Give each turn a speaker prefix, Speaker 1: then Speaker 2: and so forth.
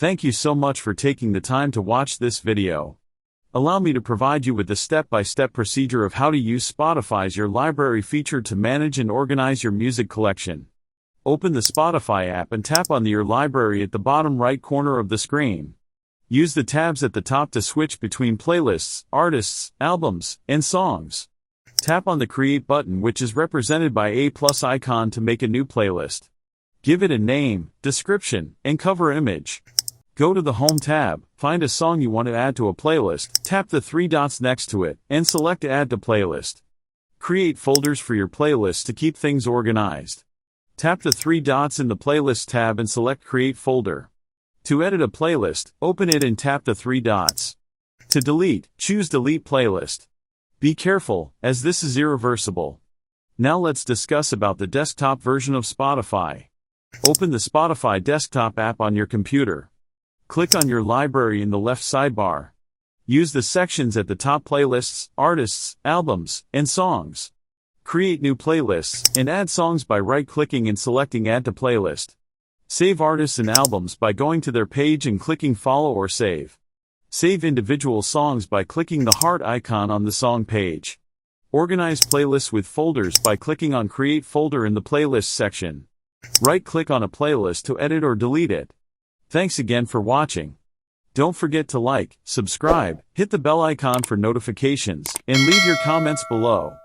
Speaker 1: Thank you so much for taking the time to watch this video. Allow me to provide you with the step-by-step procedure of how to use Spotify's Your Library feature to manage and organize your music collection. Open the Spotify app and tap on the Your Library at the bottom right corner of the screen. Use the tabs at the top to switch between playlists, artists, albums, and songs. Tap on the Create button, which is represented by a plus icon, to make a new playlist. Give it a name, description, and cover image. Go to the Home tab, find a song you want to add to a playlist, tap the three dots next to it, and select Add to Playlist. Create folders for your playlist to keep things organized. Tap the three dots in the Playlist tab and select Create Folder. To edit a playlist, open it and tap the three dots. To delete, choose Delete Playlist. Be careful, as this is irreversible. Now let's discuss about the desktop version of Spotify. Open the Spotify desktop app on your computer. Click on Your Library in the left sidebar. Use the sections at the top: playlists, artists, albums, and songs. Create new playlists and add songs by right-clicking and selecting Add to Playlist. Save artists and albums by going to their page and clicking Follow or Save. Save individual songs by clicking the heart icon on the song page. Organize playlists with folders by clicking on Create Folder in the Playlist section. Right-click on a playlist to edit or delete it. Thanks again for watching. Don't forget to like, subscribe, hit the bell icon for notifications, and leave your comments below.